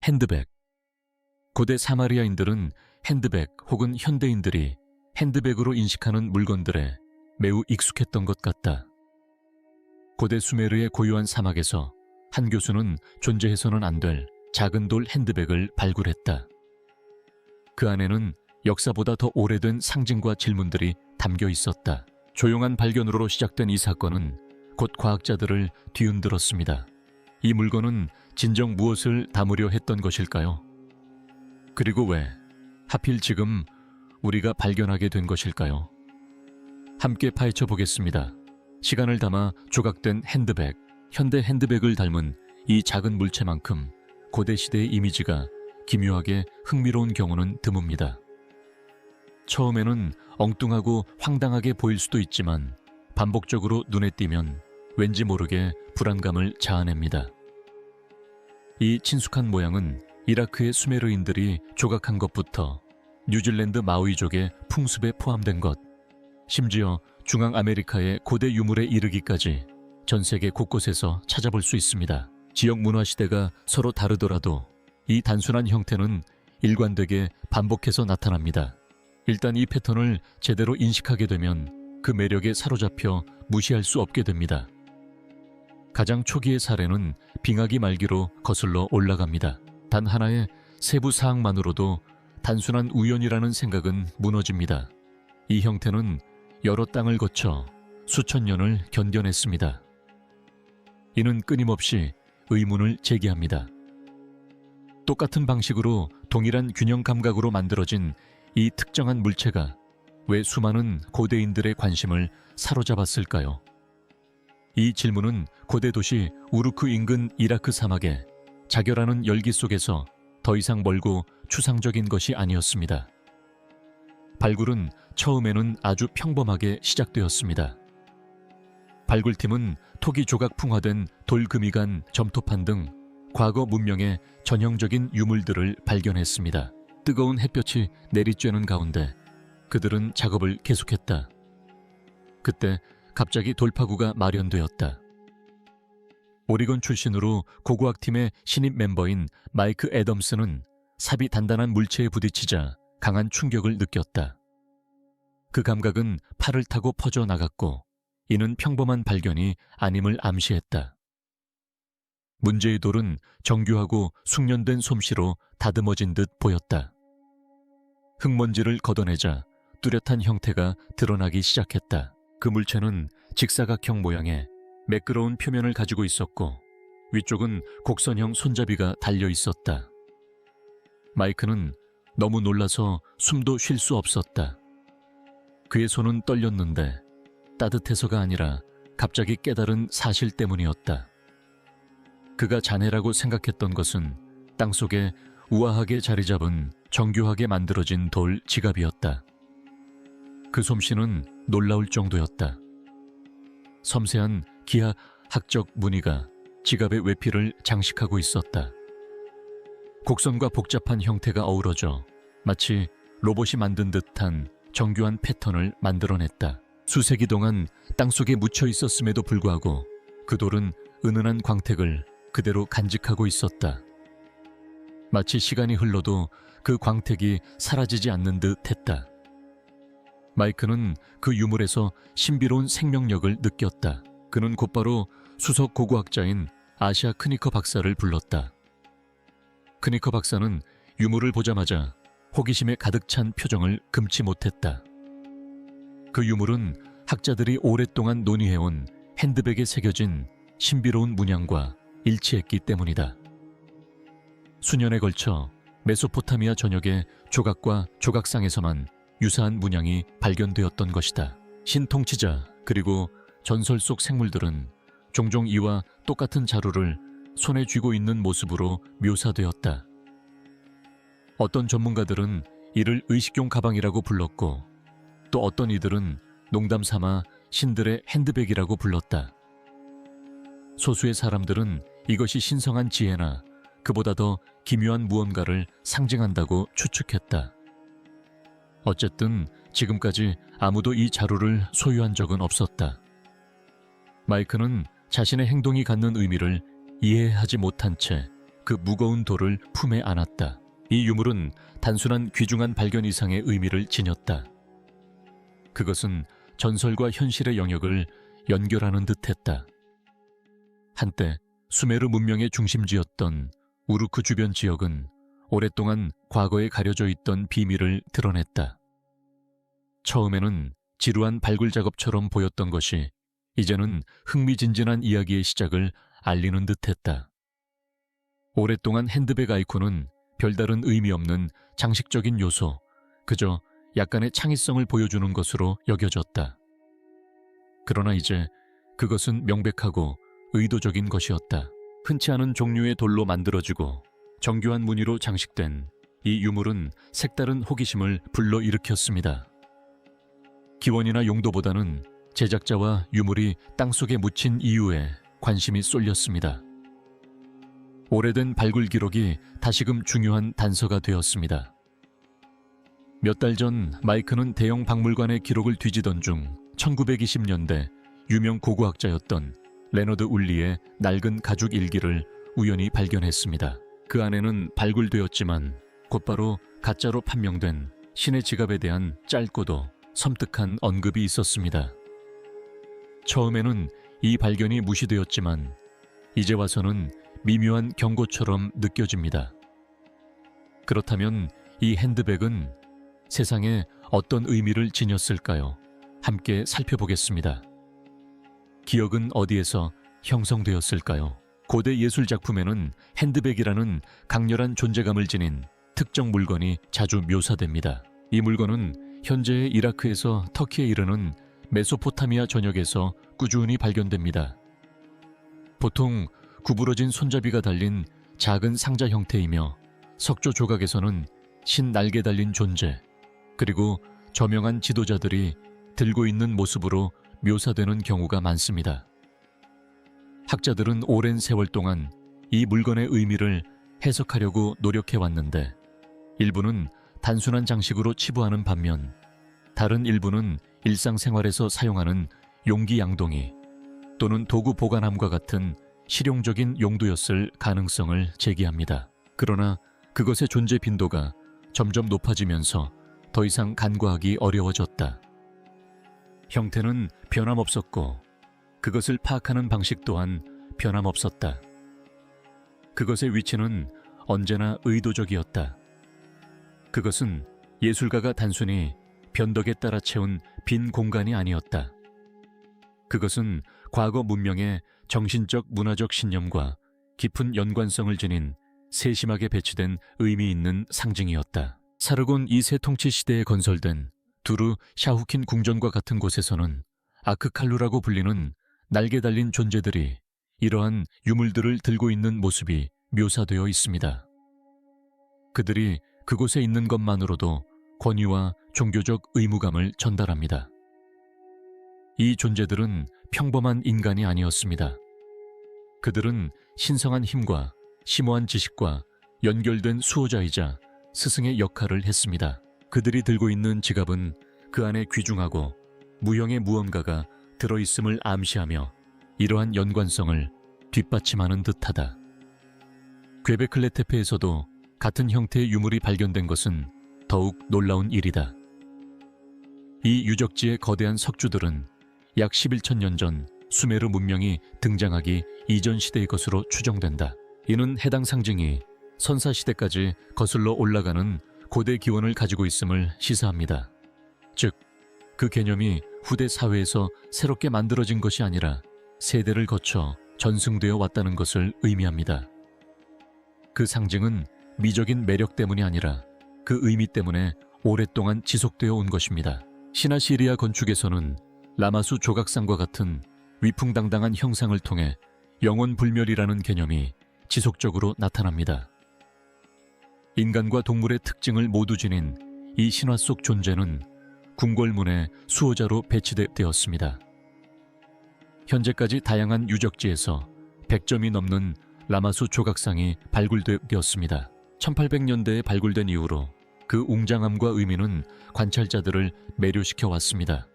핸드백. 고대 사마리아인들은 핸드백 혹은 현대인들이 핸드백으로 인식하는 물건들에 매우 익숙했던 것 같다. 고대 수메르의 고요한 사막에서 한 교수는 존재해서는 안 될 작은 돌 핸드백을 발굴했다. 그 안에는 역사보다 더 오래된 상징과 질문들이 담겨 있었다. 조용한 발견으로 시작된 이 사건은 곧 과학자들을 뒤흔들었습니다. 이 물건은 진정 무엇을 담으려 했던 것일까요? 그리고 왜 하필 지금 우리가 발견하게 된 것일까요? 함께 파헤쳐 보겠습니다. 시간을 담아 조각된 핸드백, 현대 핸드백을 닮은 이 작은 물체만큼 고대 시대의 이미지가 기묘하게 흥미로운 경우는 드뭅니다. 처음에는 엉뚱하고 황당하게 보일 수도 있지만 반복적으로 눈에 띄면 왠지 모르게 불안감을 자아냅니다. 이 친숙한 모양은 이라크의 수메르인들이 조각한 것부터 뉴질랜드 마오이족의 풍습에 포함된 것, 심지어 중앙아메리카의 고대 유물에 이르기까지 전 세계 곳곳에서 찾아볼 수 있습니다. 지역 문화 시대가 서로 다르더라도 이 단순한 형태는 일관되게 반복해서 나타납니다. 일단 이 패턴을 제대로 인식하게 되면 그 매력에 사로잡혀 무시할 수 없게 됩니다. 가장 초기의 사례는 빙하기 말기로 거슬러 올라갑니다. 단 하나의 세부 사항만으로도 단순한 우연이라는 생각은 무너집니다. 이 형태는 여러 땅을 거쳐 수천 년을 견뎌냈습니다. 이는 끊임없이 의문을 제기합니다. 똑같은 방식으로 동일한 균형 감각으로 만들어진 이 특정한 물체가 왜 수많은 고대인들의 관심을 사로잡았을까요? 이 질문은 고대 도시 우르크 인근 이라크 사막의 자결하는 열기 속에서 더 이상 멀고 추상적인 것이 아니었습니다. 발굴은 처음에는 아주 평범하게 시작되었습니다. 발굴팀은 토기 조각 풍화된 돌금이간, 점토판 등 과거 문명의 전형적인 유물들을 발견했습니다. 뜨거운 햇볕이 내리쬐는 가운데 그들은 작업을 계속했다. 그때 갑자기 돌파구가 마련되었다. 오리건 출신으로 고고학팀의 신입 멤버인 마이크 애덤스는 삽이 단단한 물체에 부딪히자 강한 충격을 느꼈다. 그 감각은 팔을 타고 퍼져나갔고 이는 평범한 발견이 아님을 암시했다. 문제의 돌은 정교하고 숙련된 솜씨로 다듬어진 듯 보였다. 흙먼지를 걷어내자 뚜렷한 형태가 드러나기 시작했다. 그 물체는 직사각형 모양의 매끄러운 표면을 가지고 있었고 위쪽은 곡선형 손잡이가 달려 있었다. 마이크는 너무 놀라서 숨도 쉴 수 없었다. 그의 손은 떨렸는데 따뜻해서가 아니라 갑자기 깨달은 사실 때문이었다. 그가 잔해라고 생각했던 것은 땅속에 우아하게 자리 잡은 정교하게 만들어진 돌 지갑이었다. 그 솜씨는 놀라울 정도였다. 섬세한 기하학적 무늬가 지갑의 외피를 장식하고 있었다. 곡선과 복잡한 형태가 어우러져 마치 로봇이 만든 듯한 정교한 패턴을 만들어냈다. 수세기 동안 땅속에 묻혀 있었음에도 불구하고 그 돌은 은은한 광택을 그대로 간직하고 있었다. 마치 시간이 흘러도 그 광택이 사라지지 않는 듯 했다. 마이크는 그 유물에서 신비로운 생명력을 느꼈다. 그는 곧바로 수석 고고학자인 아시아 크니커 박사를 불렀다. 크니커 박사는 유물을 보자마자 호기심에 가득 찬 표정을 금치 못했다. 그 유물은 학자들이 오랫동안 논의해온 핸드백에 새겨진 신비로운 문양과 일치했기 때문이다. 수년에 걸쳐 메소포타미아 전역의 조각과 조각상에서만 유사한 문양이 발견되었던 것이다. 신통치자 그리고 전설 속 생물들은 종종 이와 똑같은 자루를 손에 쥐고 있는 모습으로 묘사되었다. 어떤 전문가들은 이를 의식용 가방이라고 불렀고 또 어떤 이들은 농담 삼아 신들의 핸드백이라고 불렀다. 소수의 사람들은 이것이 신성한 지혜나 그보다 더 기묘한 무언가를 상징한다고 추측했다. 어쨌든 지금까지 아무도 이 자루를 소유한 적은 없었다. 마이크는 자신의 행동이 갖는 의미를 이해하지 못한 채 그 무거운 돌을 품에 안았다. 이 유물은 단순한 귀중한 발견 이상의 의미를 지녔다. 그것은 전설과 현실의 영역을 연결하는 듯했다. 한때 수메르 문명의 중심지였던 우르크 주변 지역은 오랫동안 과거에 가려져 있던 비밀을 드러냈다. 처음에는 지루한 발굴 작업처럼 보였던 것이 이제는 흥미진진한 이야기의 시작을 알리는 듯했다. 오랫동안 핸드백 아이콘은 별다른 의미 없는 장식적인 요소, 그저 약간의 창의성을 보여주는 것으로 여겨졌다. 그러나 이제 그것은 명백하고 의도적인 것이었다. 흔치 않은 종류의 돌로 만들어지고 정교한 무늬로 장식된 이 유물은 색다른 호기심을 불러일으켰습니다. 기원이나 용도보다는 제작자와 유물이 땅속에 묻힌 이유에 관심이 쏠렸습니다. 오래된 발굴 기록이 다시금 중요한 단서가 되었습니다. 몇 달 전 마이크는 대형 박물관의 기록을 뒤지던 중 1920년대 유명 고고학자였던 레너드 울리의 낡은 가죽 일기를 우연히 발견했습니다. 그 안에는 발굴되었지만 곧바로 가짜로 판명된 신의 지갑에 대한 짧고도 섬뜩한 언급이 있었습니다. 처음에는 이 발견이 무시되었지만 이제 와서는 미묘한 경고처럼 느껴집니다. 그렇다면 이 핸드백은 세상에 어떤 의미를 지녔을까요? 함께 살펴보겠습니다. 기억은 어디에서 형성되었을까요? 고대 예술 작품에는 핸드백이라는 강렬한 존재감을 지닌 특정 물건이 자주 묘사됩니다. 이 물건은 현재의 이라크에서 터키에 이르는 메소포타미아 전역에서 꾸준히 발견됩니다. 보통 구부러진 손잡이가 달린 작은 상자 형태이며 석조 조각에서는 신 날개 달린 존재, 그리고 저명한 지도자들이 들고 있는 모습으로 묘사되는 경우가 많습니다. 학자들은 오랜 세월 동안 이 물건의 의미를 해석하려고 노력해왔는데 일부는 단순한 장식으로 치부하는 반면 다른 일부는 일상생활에서 사용하는 용기 양동이 또는 도구 보관함과 같은 실용적인 용도였을 가능성을 제기합니다. 그러나 그것의 존재 빈도가 점점 높아지면서 더 이상 간과하기 어려워졌다. 형태는 변함없었고 그것을 파악하는 방식 또한 변함없었다. 그것의 위치는 언제나 의도적이었다. 그것은 예술가가 단순히 변덕에 따라 채운 빈 공간이 아니었다. 그것은 과거 문명의 정신적 문화적 신념과 깊은 연관성을 지닌 세심하게 배치된 의미 있는 상징이었다. 사르곤 2세 통치 시대에 건설된 두르 샤후킨 궁전과 같은 곳에서는 아크칼루라고 불리는 날개 달린 존재들이 이러한 유물들을 들고 있는 모습이 묘사되어 있습니다. 그들이 그곳에 있는 것만으로도 권위와 종교적 의무감을 전달합니다. 이 존재들은 평범한 인간이 아니었습니다. 그들은 신성한 힘과 심오한 지식과 연결된 수호자이자 스승의 역할을 했습니다. 그들이 들고 있는 지갑은 그 안에 귀중하고 무형의 무언가가 들어있음을 암시하며 이러한 연관성을 뒷받침하는 듯하다. 괴베클레 테페에서도 같은 형태의 유물이 발견된 것은 더욱 놀라운 일이다. 이 유적지의 거대한 석주들은 약 11,000년 전 수메르 문명이 등장하기 이전 시대의 것으로 추정된다. 이는 해당 상징이 선사시대까지 거슬러 올라가는 고대 기원을 가지고 있음을 시사합니다. 즉, 그 개념이 후대 사회에서 새롭게 만들어진 것이 아니라 세대를 거쳐 전승되어 왔다는 것을 의미합니다. 그 상징은 미적인 매력 때문이 아니라 그 의미 때문에 오랫동안 지속되어 온 것입니다. 신아시리아 건축에서는 라마수 조각상과 같은 위풍당당한 형상을 통해 영원불멸이라는 개념이 지속적으로 나타납니다. 인간과 동물의 특징을 모두 지닌 이 신화 속 존재는 궁궐문의 수호자로 배치되었습니다. 현재까지 다양한 유적지에서 100점이 넘는 라마수 조각상이 발굴되었습니다. 1800년대에 발굴된 이후로 그 웅장함과 의미는 관찰자들을 매료시켜 왔습니다.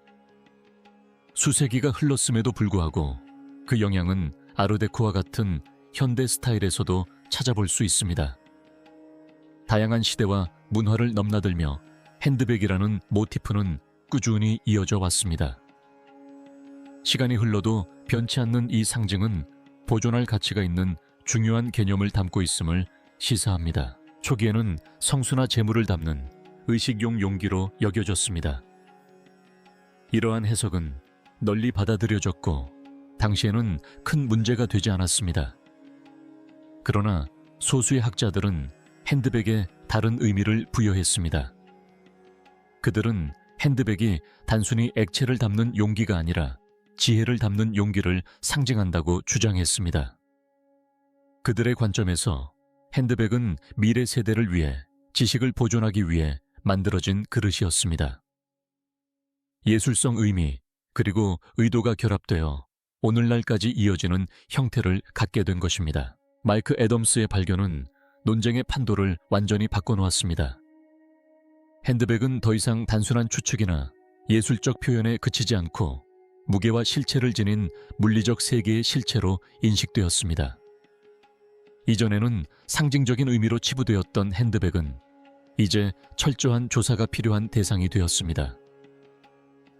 수세기가 흘렀음에도 불구하고 그 영향은 아르데코와 같은 현대 스타일에서도 찾아볼 수 있습니다. 다양한 시대와 문화를 넘나들며 핸드백이라는 모티프는 꾸준히 이어져 왔습니다. 시간이 흘러도 변치 않는 이 상징은 보존할 가치가 있는 중요한 개념을 담고 있음을 시사합니다. 초기에는 성수나 재물을 담는 의식용 용기로 여겨졌습니다. 이러한 해석은 널리 받아들여졌고 당시에는 큰 문제가 되지 않았습니다. 그러나 소수의 학자들은 핸드백에 다른 의미를 부여했습니다. 그들은 핸드백이 단순히 액체를 담는 용기가 아니라 지혜를 담는 용기를 상징한다고 주장했습니다. 그들의 관점에서 핸드백은 미래 세대를 위해 지식을 보존하기 위해 만들어진 그릇이었습니다. 예술성 의미 그리고 의도가 결합되어 오늘날까지 이어지는 형태를 갖게 된 것입니다. 마이크 애덤스의 발견은 논쟁의 판도를 완전히 바꿔놓았습니다. 핸드백은 더 이상 단순한 추측이나 예술적 표현에 그치지 않고 무게와 실체를 지닌 물리적 세계의 실체로 인식되었습니다. 이전에는 상징적인 의미로 치부되었던 핸드백은 이제 철저한 조사가 필요한 대상이 되었습니다.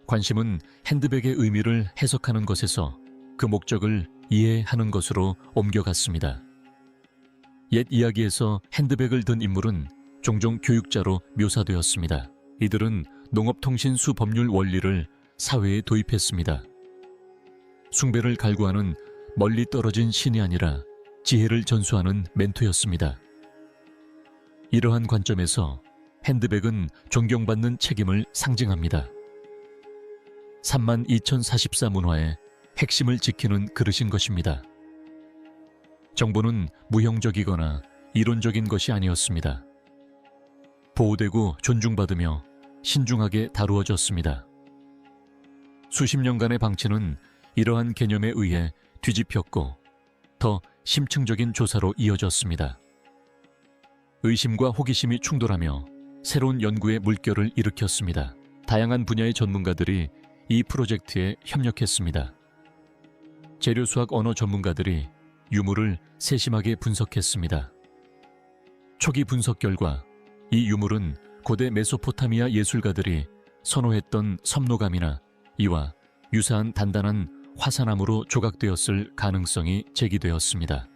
관심은 핸드백의 의미를 해석하는 것에서 그 목적을 이해하는 것으로 옮겨갔습니다. 옛 이야기에서 핸드백을 든 인물은 종종 교육자로 묘사되었습니다. 이들은 농업통신수 법률 원리를 사회에 도입했습니다. 숭배를 갈구하는 멀리 떨어진 신이 아니라 지혜를 전수하는 멘토였습니다. 이러한 관점에서 핸드백은 존경받는 책임을 상징합니다. 32,044 문화의 핵심을 지키는 그릇인 것입니다. 정보는 무형적이거나 이론적인 것이 아니었습니다. 보호되고 존중받으며 신중하게 다루어졌습니다. 수십 년간의 방치는 이러한 개념에 의해 뒤집혔고 더 심층적인 조사로 이어졌습니다. 의심과 호기심이 충돌하며 새로운 연구의 물결을 일으켰습니다. 다양한 분야의 전문가들이 이 프로젝트에 협력했습니다. 재료수학 언어 전문가들이 유물을 세심하게 분석했습니다. 초기 분석 결과 이 유물은 고대 메소포타미아 예술가들이 선호했던 섭로감이나 이와 유사한 단단한 화산암으로 조각되었을 가능성이 제기되었습니다.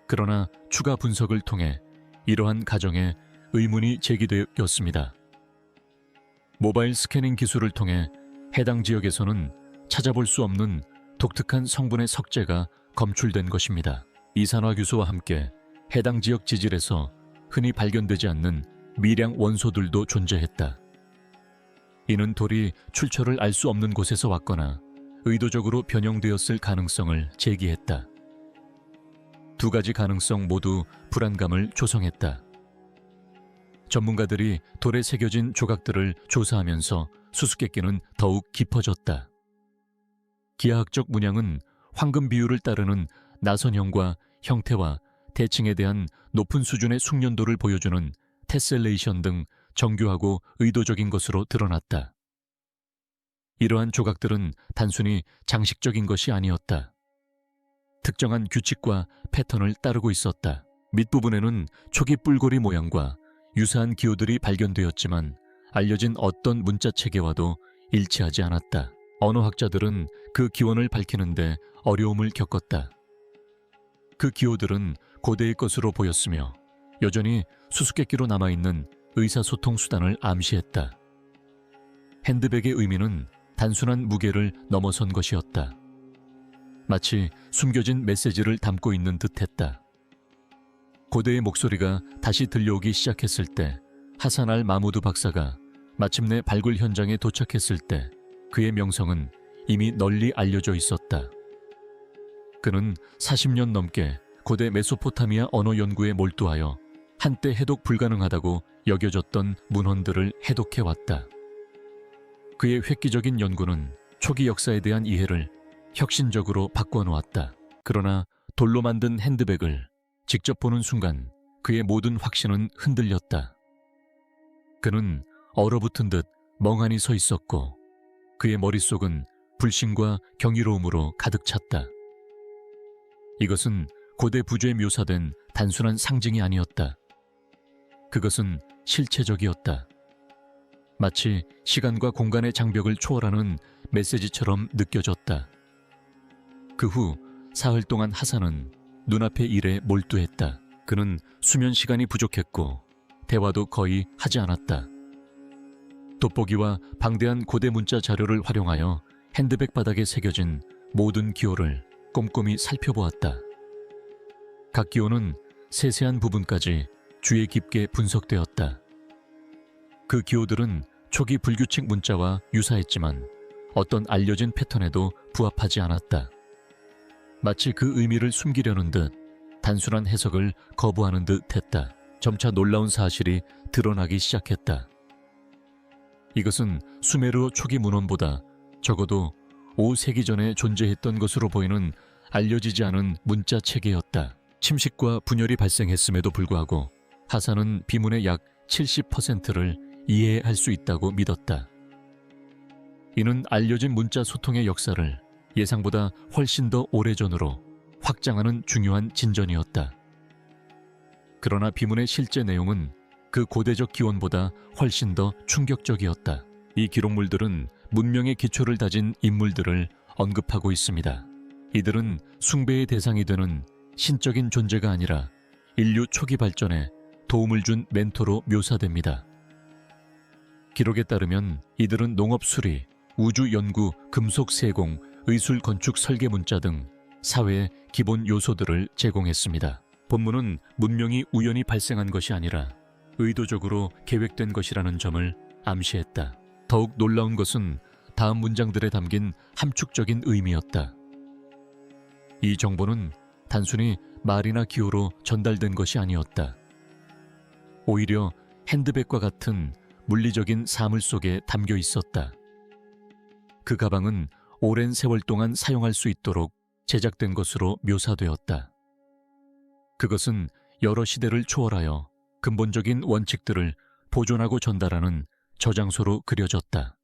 그러나 추가 분석을 통해 이러한 가정에 의문이 제기되었습니다. 모바일 스캐닝 기술을 통해 해당 지역에서는 찾아볼 수 없는 독특한 성분의 석재가 검출된 것입니다. 이산화규소와 함께 해당 지역 지질에서 흔히 발견되지 않는 미량 원소들도 존재했다. 이는 돌이 출처를 알 수 없는 곳에서 왔거나 의도적으로 변형되었을 가능성을 제기했다. 두 가지 가능성 모두 불안감을 조성했다. 전문가들이 돌에 새겨진 조각들을 조사하면서 수수께끼는 더욱 깊어졌다. 기하학적 문양은 황금 비율을 따르는 나선형과 형태와 대칭에 대한 높은 수준의 숙련도를 보여주는 테셀레이션 등 정교하고 의도적인 것으로 드러났다. 이러한 조각들은 단순히 장식적인 것이 아니었다. 특정한 규칙과 패턴을 따르고 있었다. 밑부분에는 초기 뿔고리 모양과 유사한 기호들이 발견되었지만 알려진 어떤 문자 체계와도 일치하지 않았다. 언어학자들은 그 기원을 밝히는데 어려움을 겪었다. 그 기호들은 고대의 것으로 보였으며 여전히 수수께끼로 남아있는 의사소통 수단을 암시했다. 핸드백의 의미는 단순한 무게를 넘어선 것이었다. 마치 숨겨진 메시지를 담고 있는 듯했다. 고대의 목소리가 다시 들려오기 시작했을 때, 하산 알 마무드 박사가 마침내 발굴 현장에 도착했을 때 그의 명성은 이미 널리 알려져 있었다. 그는 40년 넘게 고대 메소포타미아 언어 연구에 몰두하여 한때 해독 불가능하다고 여겨졌던 문헌들을 해독해왔다. 그의 획기적인 연구는 초기 역사에 대한 이해를 혁신적으로 바꿔놓았다. 그러나 돌로 만든 핸드백을 직접 보는 순간 그의 모든 확신은 흔들렸다. 그는 얼어붙은 듯 멍하니 서 있었고 그의 머릿속은 불신과 경이로움으로 가득 찼다. 이것은 고대 부주에 묘사된 단순한 상징이 아니었다. 그것은 실체적이었다. 마치 시간과 공간의 장벽을 초월하는 메시지처럼 느껴졌다. 그 후 사흘 동안 하산은 눈앞의 일에 몰두했다. 그는 수면 시간이 부족했고 대화도 거의 하지 않았다. 돋보기와 방대한 고대 문자 자료를 활용하여 핸드백 바닥에 새겨진 모든 기호를 꼼꼼히 살펴보았다. 각 기호는 세세한 부분까지 주의 깊게 분석되었다. 그 기호들은 초기 불규칙 문자와 유사했지만 어떤 알려진 패턴에도 부합하지 않았다. 마치 그 의미를 숨기려는 듯 단순한 해석을 거부하는 듯 했다. 점차 놀라운 사실이 드러나기 시작했다. 이것은 수메르어 초기 문헌보다 적어도 5세기 전에 존재했던 것으로 보이는 알려지지 않은 문자 체계였다. 침식과 분열이 발생했음에도 불구하고 하산은 비문의 약 70%를 이해할 수 있다고 믿었다. 이는 알려진 문자 소통의 역사를 예상보다 훨씬 더 오래전으로 확장하는 중요한 진전이었다. 그러나 비문의 실제 내용은 그 고대적 기원보다 훨씬 더 충격적이었다. 이 기록물들은 문명의 기초를 다진 인물들을 언급하고 있습니다. 이들은 숭배의 대상이 되는 신적인 존재가 아니라 인류 초기 발전에 도움을 준 멘토로 묘사됩니다. 기록에 따르면 이들은 농업 수리, 우주 연구, 금속 세공, 의술 건축 설계 문자 등 사회의 기본 요소들을 제공했습니다. 본문은 문명이 우연히 발생한 것이 아니라 의도적으로 계획된 것이라는 점을 암시했다. 더욱 놀라운 것은 다음 문장들에 담긴 함축적인 의미였다. 이 정보는 단순히 말이나 기호로 전달된 것이 아니었다. 오히려 핸드백과 같은 물리적인 사물 속에 담겨 있었다. 그 가방은 오랜 세월 동안 사용할 수 있도록 제작된 것으로 묘사되었다. 그것은 여러 시대를 초월하여 근본적인 원칙들을 보존하고 전달하는 저장소로 그려졌다.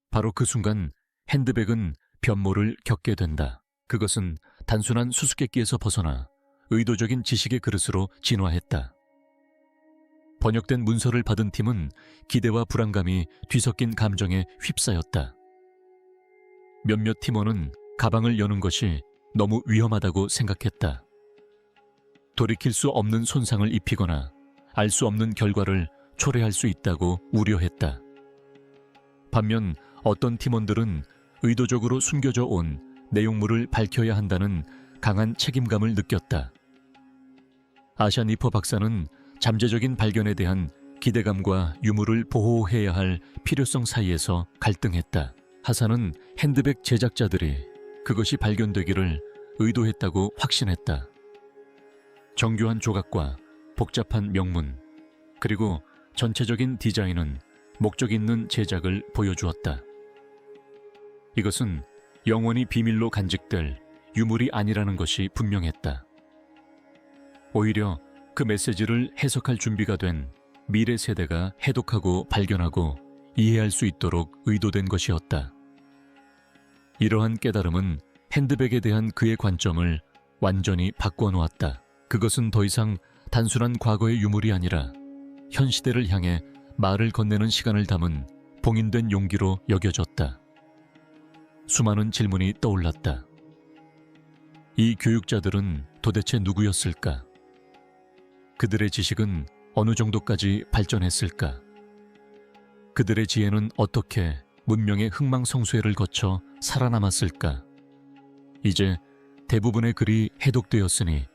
바로 그 순간 핸드백은 변모를 겪게 된다. 그것은 단순한 수수께끼에서 벗어나 의도적인 지식의 그릇으로 진화했다. 번역된 문서를 받은 팀은 기대와 불안감이 뒤섞인 감정에 휩싸였다. 몇몇 팀원은 가방을 여는 것이 너무 위험하다고 생각했다. 돌이킬 수 없는 손상을 입히거나 알 수 없는 결과를 초래할 수 있다고 우려했다. 반면 어떤 팀원들은 의도적으로 숨겨져 온 내용물을 밝혀야 한다는 강한 책임감을 느꼈다. 아샤 니퍼 박사는 잠재적인 발견에 대한 기대감과 유무를 보호해야 할 필요성 사이에서 갈등했다. 하산은 핸드백 제작자들이 그것이 발견되기를 의도했다고 확신했다. 정교한 조각과 복잡한 명문, 그리고 전체적인 디자인은 목적 있는 제작을 보여주었다. 이것은 영원히 비밀로 간직될 유물이 아니라는 것이 분명했다. 오히려 그 메시지를 해석할 준비가 된 미래 세대가 해독하고 발견하고 이해할 수 있도록 의도된 것이었다. 이러한 깨달음은 핸드백에 대한 그의 관점을 완전히 바꾸어 놓았다. 그것은 더 이상 단순한 과거의 유물이 아니라 현 시대를 향해 말을 건네는 시간을 담은 봉인된 용기로 여겨졌다. 수많은 질문이 떠올랐다. 이 교육자들은 도대체 누구였을까? 그들의 지식은 어느 정도까지 발전했을까? 그들의 지혜는 어떻게 문명의 흥망성쇠를 거쳐 살아남았을까? 이제 대부분의 글이 해독되었으니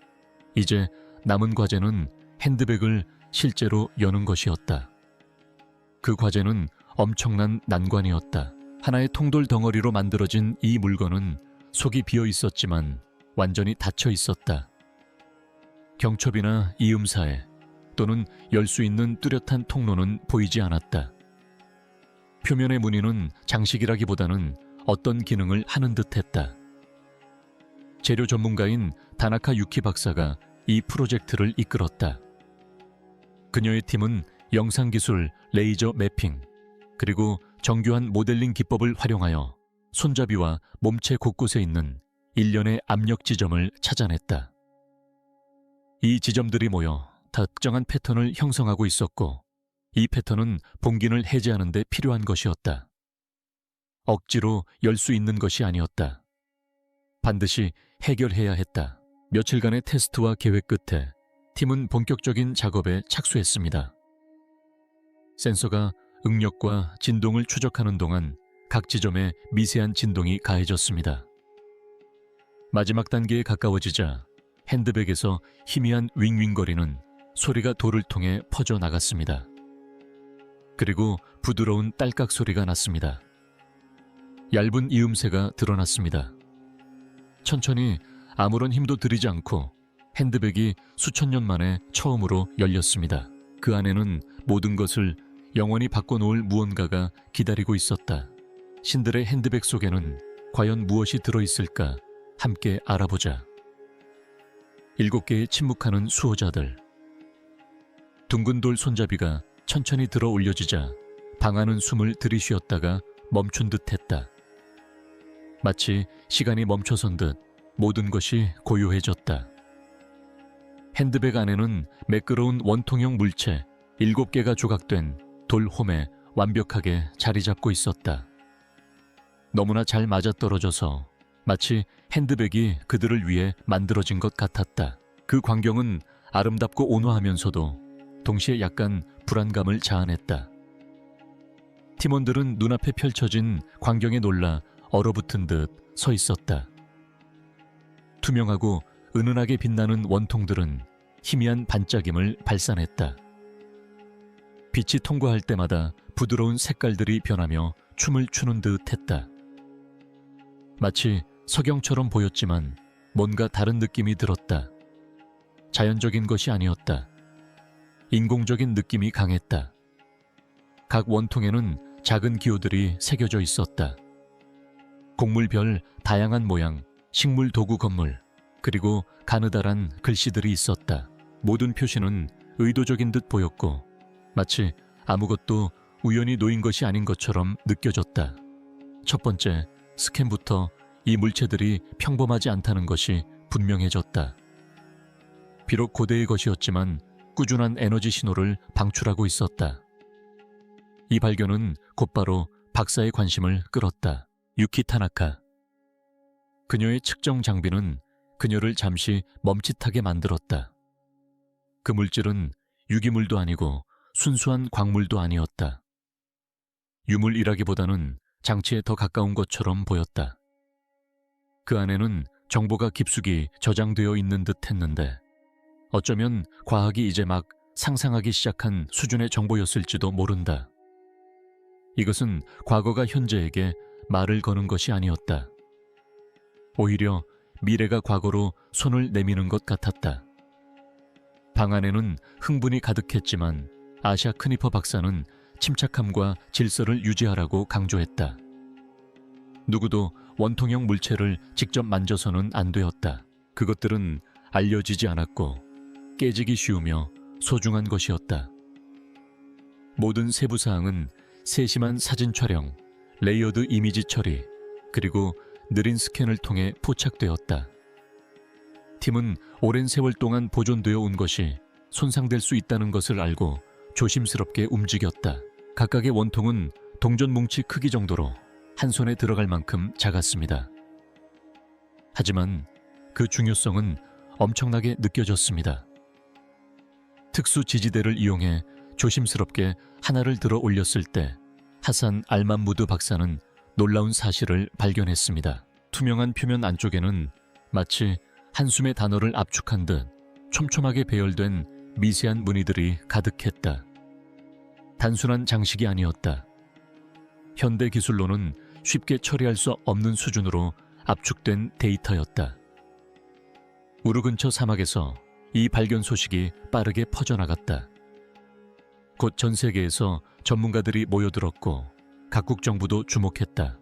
이제 남은 과제는 핸드백을 실제로 여는 것이었다. 그 과제는 엄청난 난관이었다. 하나의 통돌 덩어리로 만들어진 이 물건은 속이 비어 있었지만 완전히 닫혀 있었다. 경첩이나 이음사에 또는 열 수 있는 뚜렷한 통로는 보이지 않았다. 표면의 무늬는 장식이라기보다는 어떤 기능을 하는 듯했다. 재료 전문가인 다나카 유키 박사가 이 프로젝트를 이끌었다. 그녀의 팀은 영상기술, 레이저 매핑, 그리고 정교한 모델링 기법을 활용하여 손잡이와 몸체 곳곳에 있는 일련의 압력 지점을 찾아냈다. 이 지점들이 모여 특정한 패턴을 형성하고 있었고, 이 패턴은 봉긴을 해제하는 데 필요한 것이었다. 억지로 열 수 있는 것이 아니었다. 반드시 해결해야 했다. 며칠간의 테스트와 계획 끝에 팀은 본격적인 작업에 착수했습니다. 센서가 응력과 진동을 추적하는 동안 각 지점에 미세한 진동이 가해졌습니다. 마지막 단계에 가까워지자 핸드백에서 희미한 윙윙거리는 소리가 돌을 통해 퍼져나갔습니다. 그리고 부드러운 딸깍 소리가 났습니다. 얇은 이음새가 드러났습니다. 천천히 아무런 힘도 들이지 않고 핸드백이 수천 년 만에 처음으로 열렸습니다. 그 안에는 모든 것을 영원히 바꿔놓을 무언가가 기다리고 있었다. 신들의 핸드백 속에는 과연 무엇이 들어있을까? 함께 알아보자. 7개의 침묵하는 수호자들. 둥근 돌 손잡이가 천천히 들어 올려지자 방아는 숨을 들이쉬었다가 멈춘 듯 했다. 마치 시간이 멈춰선 듯 모든 것이 고요해졌다. 핸드백 안에는 매끄러운 원통형 물체 7개가 조각된 돌홈에 완벽하게 자리 잡고 있었다. 너무나 잘 맞아떨어져서 마치 핸드백이 그들을 위해 만들어진 것 같았다. 그 광경은 아름답고 온화하면서도 동시에 약간 불안감을 자아냈다. 팀원들은 눈앞에 펼쳐진 광경에 놀라 얼어붙은 듯 서 있었다. 투명하고 은은하게 빛나는 원통들은 희미한 반짝임을 발산했다. 빛이 통과할 때마다 부드러운 색깔들이 변하며 춤을 추는 듯 했다. 마치 석영처럼 보였지만 뭔가 다른 느낌이 들었다. 자연적인 것이 아니었다. 인공적인 느낌이 강했다. 각 원통에는 작은 기호들이 새겨져 있었다. 곡물별 다양한 모양, 식물 도구 건물, 그리고 가느다란 글씨들이 있었다. 모든 표시는 의도적인 듯 보였고 마치 아무것도 우연히 놓인 것이 아닌 것처럼 느껴졌다. 첫 번째 스캔부터 이 물체들이 평범하지 않다는 것이 분명해졌다. 비록 고대의 것이었지만 꾸준한 에너지 신호를 방출하고 있었다. 이 발견은 곧바로 박사의 관심을 끌었다. 유키 타나카. 그녀의 측정 장비는 그녀를 잠시 멈칫하게 만들었다. 그 물질은 유기물도 아니고 순수한 광물도 아니었다. 유물이라기보다는 장치에 더 가까운 것처럼 보였다. 그 안에는 정보가 깊숙이 저장되어 있는 듯 했는데 어쩌면 과학이 이제 막 상상하기 시작한 수준의 정보였을지도 모른다. 이것은 과거가 현재에게 말을 거는 것이 아니었다. 오히려 미래가 과거로 손을 내미는 것 같았다. 방 안에는 흥분이 가득했지만 아샤 크니퍼 박사는 침착함과 질서를 유지하라고 강조했다. 누구도 원통형 물체를 직접 만져서는 안 되었다. 그것들은 알려지지 않았고 깨지기 쉬우며 소중한 것이었다. 모든 세부 사항은 세심한 사진 촬영, 레이어드 이미지 처리, 그리고 느린 스캔을 통해 포착되었다. 팀은 오랜 세월 동안 보존되어 온 것이 손상될 수 있다는 것을 알고 조심스럽게 움직였다. 각각의 원통은 동전 뭉치 크기 정도로 한 손에 들어갈 만큼 작았습니다. 하지만 그 중요성은 엄청나게 느껴졌습니다. 특수 지지대를 이용해 조심스럽게 하나를 들어 올렸을 때 하산 알맘무드 박사는 놀라운 사실을 발견했습니다. 투명한 표면 안쪽에는 마치 한숨의 단어를 압축한 듯 촘촘하게 배열된 미세한 무늬들이 가득했다. 단순한 장식이 아니었다. 현대 기술로는 쉽게 처리할 수 없는 수준으로 압축된 데이터였다. 우르 근처 사막에서 이 발견 소식이 빠르게 퍼져나갔다. 곧 전 세계에서 전문가들이 모여들었고 각국 정부도 주목했다.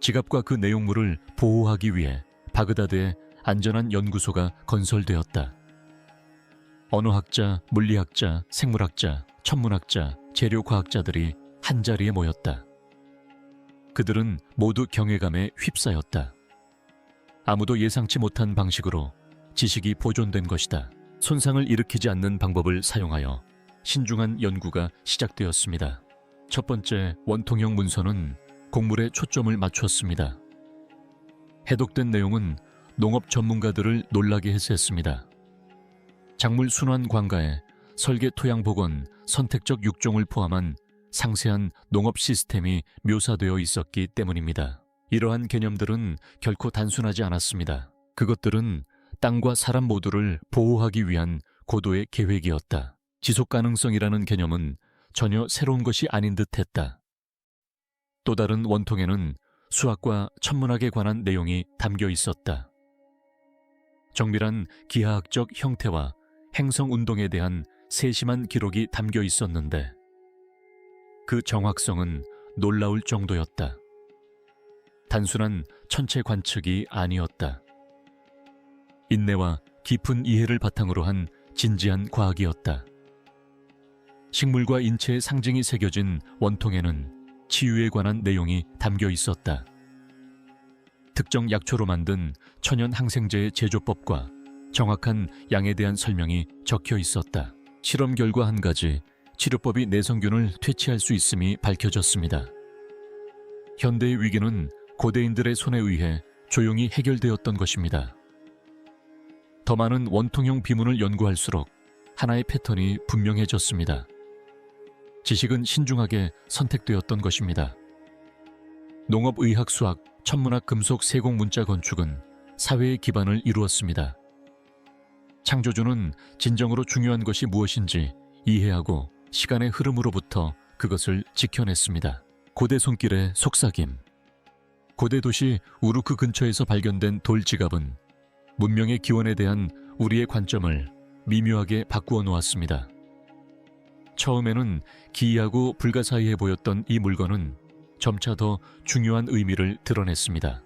지갑과 그 내용물을 보호하기 위해 바그다드에 안전한 연구소가 건설되었다. 언어학자, 물리학자, 생물학자, 천문학자, 재료과학자들이 한자리에 모였다. 그들은 모두 경외감에 휩싸였다. 아무도 예상치 못한 방식으로 지식이 보존된 것이다. 손상을 일으키지 않는 방법을 사용하여 신중한 연구가 시작되었습니다. 첫 번째 원통형 문서는 곡물에 초점을 맞추었습니다. 해독된 내용은 농업 전문가들을 놀라게 했습니다. 작물 순환 관가에 설계 토양 복원, 선택적 육종을 포함한 상세한 농업 시스템이 묘사되어 있었기 때문입니다. 이러한 개념들은 결코 단순하지 않았습니다. 그것들은 땅과 사람 모두를 보호하기 위한 고도의 계획이었다. 지속 가능성이라는 개념은 전혀 새로운 것이 아닌 듯했다. 또 다른 원통에는 수학과 천문학에 관한 내용이 담겨 있었다. 정밀한 기하학적 형태와 행성 운동에 대한 세심한 기록이 담겨 있었는데 그 정확성은 놀라울 정도였다. 단순한 천체 관측이 아니었다. 인내와 깊은 이해를 바탕으로 한 진지한 과학이었다. 식물과 인체의 상징이 새겨진 원통에는 치유에 관한 내용이 담겨 있었다. 특정 약초로 만든 천연 항생제의 제조법과 정확한 양에 대한 설명이 적혀 있었다. 실험 결과 한 가지, 치료법이 내성균을 퇴치할 수 있음이 밝혀졌습니다. 현대의 위기는 고대인들의 손에 의해 조용히 해결되었던 것입니다. 더 많은 원통형 비문을 연구할수록 하나의 패턴이 분명해졌습니다. 지식은 신중하게 선택되었던 것입니다. 농업, 의학, 수학, 천문학, 금속, 세공, 문자, 건축은 사회의 기반을 이루었습니다. 창조주는 진정으로 중요한 것이 무엇인지 이해하고 시간의 흐름으로부터 그것을 지켜냈습니다. 고대 손길의 속삭임. 고대 도시 우루크 근처에서 발견된 돌 지갑은 문명의 기원에 대한 우리의 관점을 미묘하게 바꾸어 놓았습니다. 처음에는 기이하고 불가사의해 보였던 이 물건은 점차 더 중요한 의미를 드러냈습니다.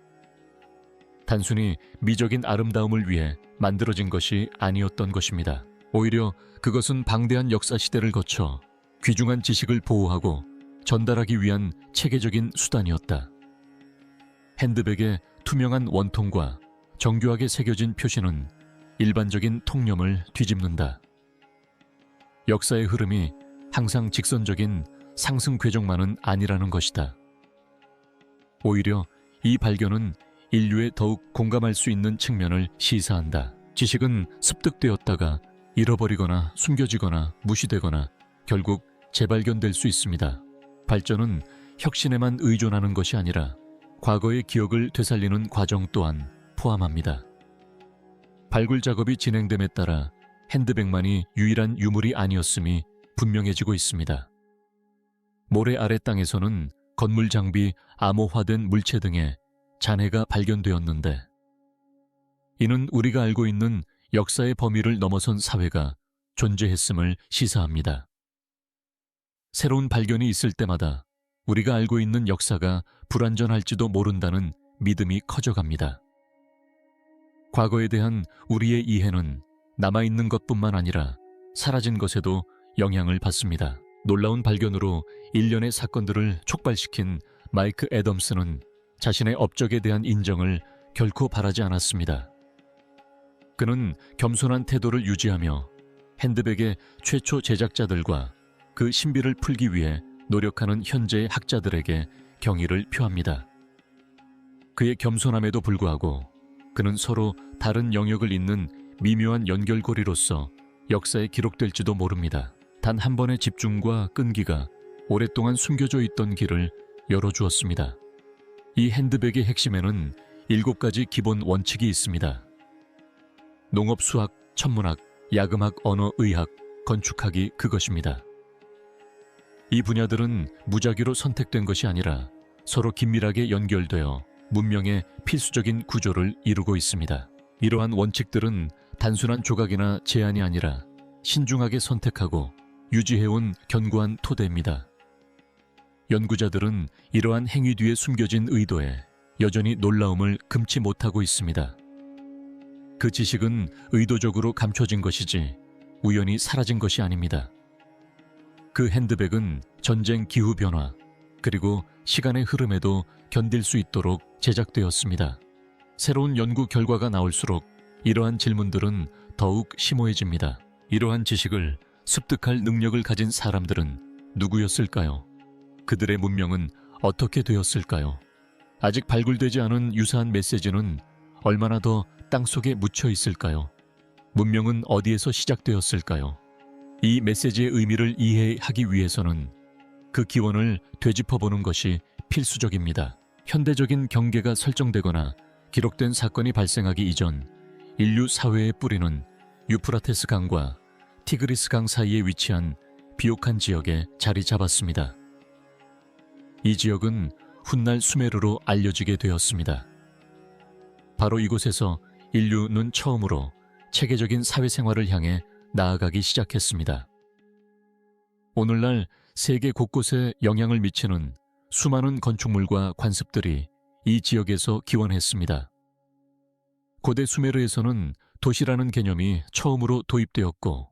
단순히 미적인 아름다움을 위해 만들어진 것이 아니었던 것입니다. 오히려 그것은 방대한 역사 시대를 거쳐 귀중한 지식을 보호하고 전달하기 위한 체계적인 수단이었다. 핸드백의 투명한 원통과 정교하게 새겨진 표시는 일반적인 통념을 뒤집는다. 역사의 흐름이 항상 직선적인 상승 궤적만은 아니라는 것이다. 오히려 이 발견은 인류에 더욱 공감할 수 있는 측면을 시사한다. 지식은 습득되었다가 잃어버리거나 숨겨지거나 무시되거나 결국 재발견될 수 있습니다. 발전은 혁신에만 의존하는 것이 아니라 과거의 기억을 되살리는 과정 또한 포함합니다. 발굴 작업이 진행됨에 따라 핸드백만이 유일한 유물이 아니었음이 분명해지고 있습니다. 모래 아래 땅에서는 건물 장비, 암호화된 물체 등의 잔해가 발견되었는데 이는 우리가 알고 있는 역사의 범위를 넘어선 사회가 존재했음을 시사합니다. 새로운 발견이 있을 때마다 우리가 알고 있는 역사가 불완전할지도 모른다는 믿음이 커져갑니다. 과거에 대한 우리의 이해는 남아있는 것뿐만 아니라 사라진 것에도 영향을 받습니다. 놀라운 발견으로 일련의 사건들을 촉발시킨 마이크 애덤스는 자신의 업적에 대한 인정을 결코 바라지 않았습니다. 그는 겸손한 태도를 유지하며 핸드백의 최초 제작자들과 그 신비를 풀기 위해 노력하는 현재의 학자들에게 경의를 표합니다. 그의 겸손함에도 불구하고 그는 서로 다른 영역을 잇는 미묘한 연결고리로서 역사에 기록될지도 모릅니다. 단 한 번의 집중과 끈기가 오랫동안 숨겨져 있던 길을 열어주었습니다. 이 핸드백의 핵심에는 7가지 기본 원칙이 있습니다. 농업, 수학, 천문학, 야금학, 언어, 의학, 건축학이 그것입니다. 이 분야들은 무작위로 선택된 것이 아니라 서로 긴밀하게 연결되어 문명의 필수적인 구조를 이루고 있습니다. 이러한 원칙들은 단순한 조각이나 제안이 아니라 신중하게 선택하고 유지해온 견고한 토대입니다. 연구자들은 이러한 행위 뒤에 숨겨진 의도에 여전히 놀라움을 금치 못하고 있습니다. 그 지식은 의도적으로 감춰진 것이지 우연히 사라진 것이 아닙니다. 그 핸드백은 전쟁, 기후변화, 그리고 시간의 흐름에도 견딜 수 있도록 제작되었습니다. 새로운 연구 결과가 나올수록 이러한 질문들은 더욱 심오해집니다. 이러한 지식을 습득할 능력을 가진 사람들은 누구였을까요? 그들의 문명은 어떻게 되었을까요? 아직 발굴되지 않은 유사한 메시지는 얼마나 더 땅속에 묻혀 있을까요? 문명은 어디에서 시작되었을까요? 이 메시지의 의미를 이해하기 위해서는 그 기원을 되짚어보는 것이 필수적입니다. 현대적인 경계가 설정되거나 기록된 사건이 발생하기 이전 인류 사회의 뿌리는 유프라테스 강과 티그리스 강 사이에 위치한 비옥한 지역에 자리 잡았습니다. 이 지역은 훗날 수메르로 알려지게 되었습니다. 바로 이곳에서 인류는 처음으로 체계적인 사회생활을 향해 나아가기 시작했습니다. 오늘날 세계 곳곳에 영향을 미치는 수많은 건축물과 관습들이 이 지역에서 기원했습니다. 고대 수메르에서는 도시라는 개념이 처음으로 도입되었고,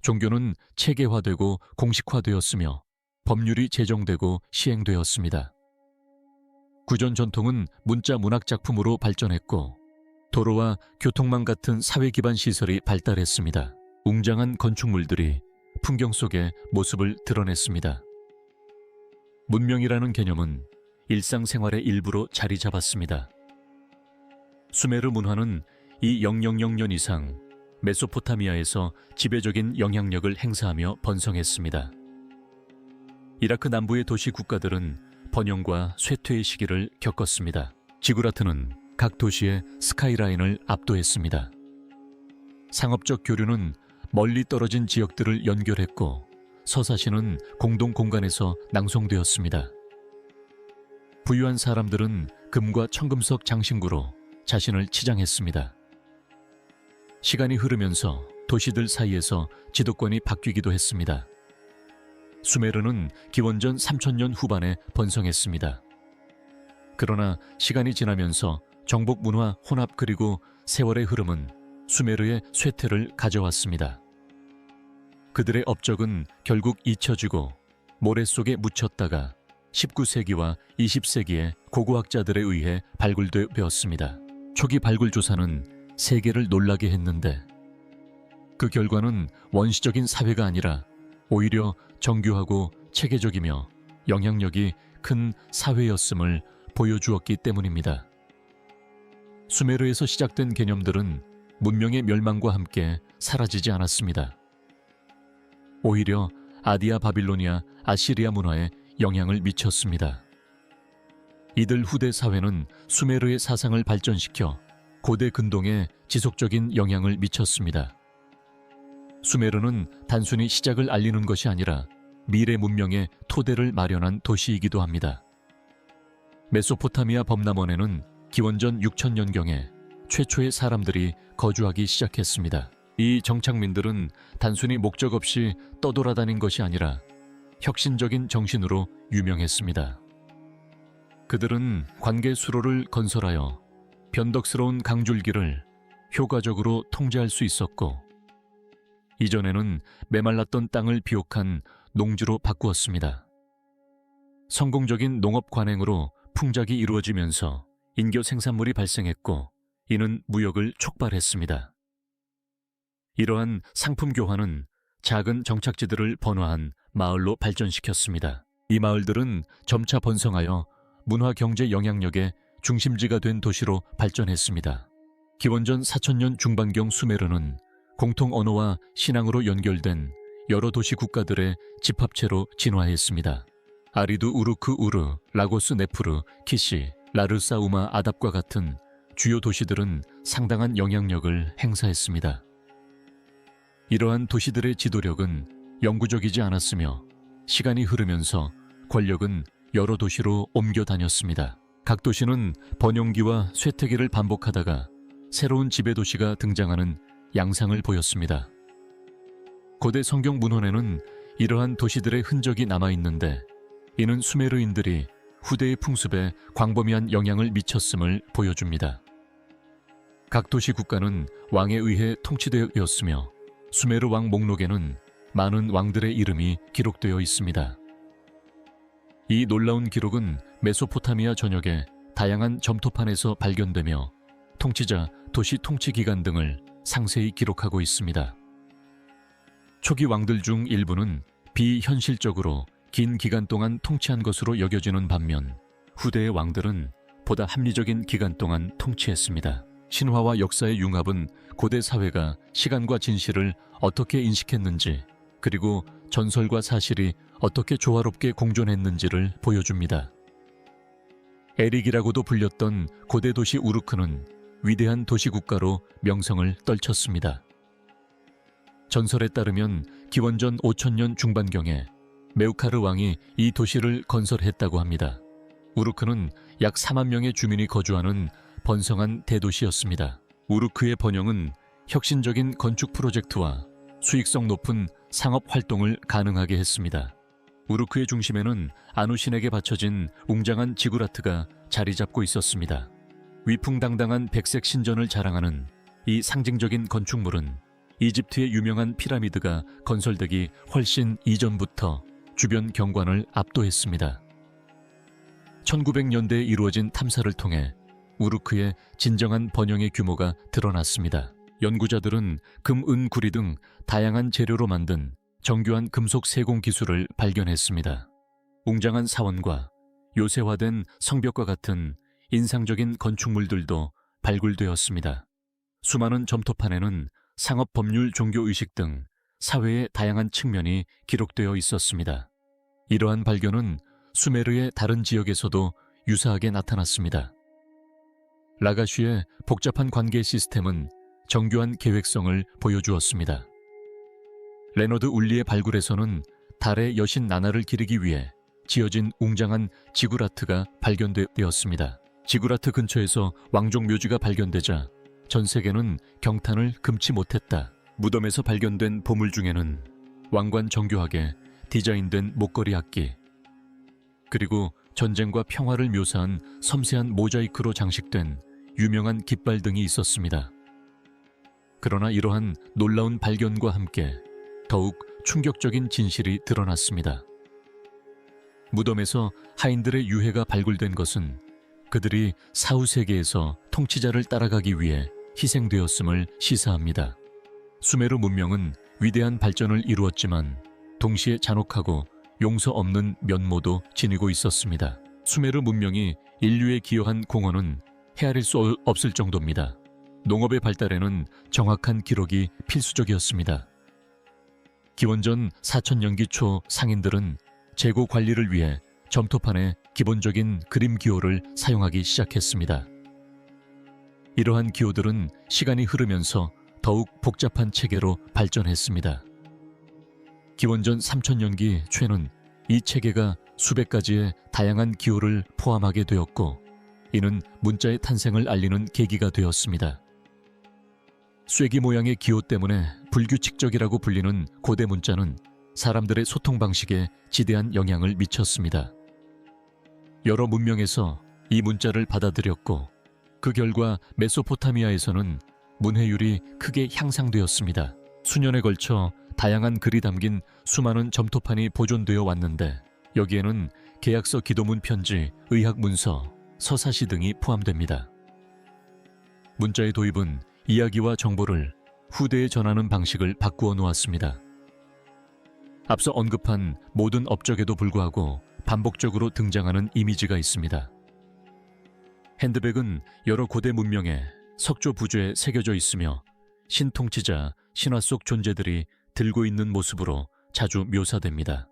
종교는 체계화되고 공식화되었으며 법률이 제정되고 시행되었습니다. 구전 전통은 문자 문학 작품으로 발전했고, 도로와 교통망 같은 사회 기반 시설이 발달했습니다. 웅장한 건축물들이 풍경 속에 모습을 드러냈습니다. 문명이라는 개념은 일상생활의 일부로 자리 잡았습니다. 수메르 문화는 이 000년 이상 메소포타미아에서 지배적인 영향력을 행사하며 번성했습니다. 이라크 남부의 도시 국가들은 번영과 쇠퇴의 시기를 겪었습니다. 지구라트는 각 도시의 스카이라인을 압도했습니다. 상업적 교류는 멀리 떨어진 지역들을 연결했고, 서사시는 공동 공간에서 낭송되었습니다. 부유한 사람들은 금과 청금석 장신구로 자신을 치장했습니다. 시간이 흐르면서 도시들 사이에서 지도권이 바뀌기도 했습니다. 수메르는 기원전 3000년 후반에 번성했습니다. 그러나 시간이 지나면서 정복 문화 혼합 그리고 세월의 흐름은 수메르의 쇠퇴를 가져왔습니다. 그들의 업적은 결국 잊혀지고 모래 속에 묻혔다가 19세기와 20세기에 고고학자들에 의해 발굴되었습니다. 초기 발굴 조사는 세계를 놀라게 했는데, 그 결과는 원시적인 사회가 아니라 오히려 정교하고 체계적이며 영향력이 큰 사회였음을 보여주었기 때문입니다. 수메르에서 시작된 개념들은 문명의 멸망과 함께 사라지지 않았습니다. 오히려 아디아 바빌로니아, 아시리아 문화에 영향을 미쳤습니다. 이들 후대 사회는 수메르의 사상을 발전시켜 고대 근동에 지속적인 영향을 미쳤습니다. 수메르는 단순히 시작을 알리는 것이 아니라 미래 문명의 토대를 마련한 도시이기도 합니다. 메소포타미아 범람원에는 기원전 6000년경에 최초의 사람들이 거주하기 시작했습니다. 이 정착민들은 단순히 목적 없이 떠돌아다닌 것이 아니라 혁신적인 정신으로 유명했습니다. 그들은 관계 수로를 건설하여 변덕스러운 강줄기를 효과적으로 통제할 수 있었고, 이전에는 메말랐던 땅을 비옥한 농지로 바꾸었습니다. 성공적인 농업 관행으로 풍작이 이루어지면서 인교 생산물이 발생했고, 이는 무역을 촉발했습니다. 이러한 상품 교환은 작은 정착지들을 번화한 마을로 발전시켰습니다. 이 마을들은 점차 번성하여 문화 경제 영향력의 중심지가 된 도시로 발전했습니다. 기원전 4000년 중반경 수메르는 공통 언어와 신앙으로 연결된 여러 도시 국가들의 집합체로 진화했습니다. 아리두 우르크 우르, 라고스 네프르, 키시, 라르사 우마 아답과 같은 주요 도시들은 상당한 영향력을 행사했습니다. 이러한 도시들의 지도력은 영구적이지 않았으며, 시간이 흐르면서 권력은 여러 도시로 옮겨 다녔습니다. 각 도시는 번영기와 쇠퇴기를 반복하다가 새로운 지배도시가 등장하는 양상을 보였습니다. 고대 성경 문헌에는 이러한 도시들의 흔적이 남아있는데, 이는 수메르인들이 후대의 풍습에 광범위한 영향을 미쳤음을 보여줍니다. 각 도시 국가는 왕에 의해 통치되었으며, 수메르 왕 목록에는 많은 왕들의 이름이 기록되어 있습니다. 이 놀라운 기록은 메소포타미아 전역의 다양한 점토판에서 발견되며 통치자, 도시 통치 기간 등을 상세히 기록하고 있습니다. 초기 왕들 중 일부는 비현실적으로 긴 기간 동안 통치한 것으로 여겨지는 반면 후대의 왕들은 보다 합리적인 기간 동안 통치했습니다. 신화와 역사의 융합은 고대 사회가 시간과 진실을 어떻게 인식했는지, 그리고 전설과 사실이 어떻게 조화롭게 공존했는지를 보여줍니다. 에릭이라고도 불렸던 고대 도시 우르크는 위대한 도시국가로 명성을 떨쳤습니다. 전설에 따르면 기원전 5000년 중반경에 메우카르 왕이 이 도시를 건설했다고 합니다. 우르크는 약 4만 명의 주민이 거주하는 번성한 대도시였습니다. 우르크의 번영은 혁신적인 건축 프로젝트와 수익성 높은 상업 활동을 가능하게 했습니다. 우르크의 중심에는 아누신에게 바쳐진 웅장한 지구라트가 자리 잡고 있었습니다. 위풍당당한 백색 신전을 자랑하는 이 상징적인 건축물은 이집트의 유명한 피라미드가 건설되기 훨씬 이전부터 주변 경관을 압도했습니다. 1900년대에 이루어진 탐사를 통해 우르크의 진정한 번영의 규모가 드러났습니다. 연구자들은 금, 은, 구리 등 다양한 재료로 만든 정교한 금속 세공 기술을 발견했습니다. 웅장한 사원과 요새화된 성벽과 같은 인상적인 건축물들도 발굴되었습니다. 수많은 점토판에는 상업 법률 종교의식 등 사회의 다양한 측면이 기록되어 있었습니다. 이러한 발견은 수메르의 다른 지역에서도 유사하게 나타났습니다. 라가슈의 복잡한 관계 시스템은 정교한 계획성을 보여주었습니다. 레너드 울리의 발굴에서는 달의 여신 나나를 기리기 위해 지어진 웅장한 지구라트가 발견되었습니다. 지구라트 근처에서 왕족 묘지가 발견되자 전 세계는 경탄을 금치 못했다. 무덤에서 발견된 보물 중에는 왕관 정교하게 디자인된 목걸이 악기, 그리고 전쟁과 평화를 묘사한 섬세한 모자이크로 장식된 유명한 깃발 등이 있었습니다. 그러나 이러한 놀라운 발견과 함께 더욱 충격적인 진실이 드러났습니다. 무덤에서 하인들의 유해가 발굴된 것은 그들이 사후 세계에서 통치자를 따라가기 위해 희생되었음을 시사합니다. 수메르 문명은 위대한 발전을 이루었지만 동시에 잔혹하고 용서 없는 면모도 지니고 있었습니다. 수메르 문명이 인류에 기여한 공헌은 헤아릴 수 없을 정도입니다. 농업의 발달에는 정확한 기록이 필수적이었습니다. 기원전 4000년기 초 상인들은 재고 관리를 위해 점토판에 기본적인 그림 기호를 사용하기 시작했습니다. 이러한 기호들은 시간이 흐르면서 더욱 복잡한 체계로 발전했습니다. 기원전 3000년기 초에는 이 체계가 수백 가지의 다양한 기호를 포함하게 되었고, 이는 문자의 탄생을 알리는 계기가 되었습니다. 쐐기 모양의 기호 때문에 불규칙적이라고 불리는 고대 문자는 사람들의 소통 방식에 지대한 영향을 미쳤습니다. 여러 문명에서 이 문자를 받아들였고, 그 결과 메소포타미아에서는 문해율이 크게 향상되었습니다. 수년에 걸쳐 다양한 글이 담긴 수많은 점토판이 보존되어 왔는데, 여기에는 계약서, 기도문 편지, 의학 문서, 서사시 등이 포함됩니다. 문자의 도입은 이야기와 정보를 후대에 전하는 방식을 바꾸어 놓았습니다. 앞서 언급한 모든 업적에도 불구하고 반복적으로 등장하는 이미지가 있습니다. 핸드백은 여러 고대 문명의 석조 부주에 새겨져 있으며 신통치자, 신화 속 존재들이 들고 있는 모습으로 자주 묘사됩니다.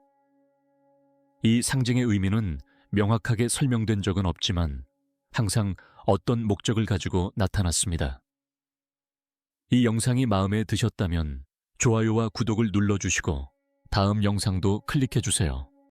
이 상징의 의미는 명확하게 설명된 적은 없지만 항상 어떤 목적을 가지고 나타났습니다. 이 영상이 마음에 드셨다면 좋아요와 구독을 눌러주시고 다음 영상도 클릭해주세요.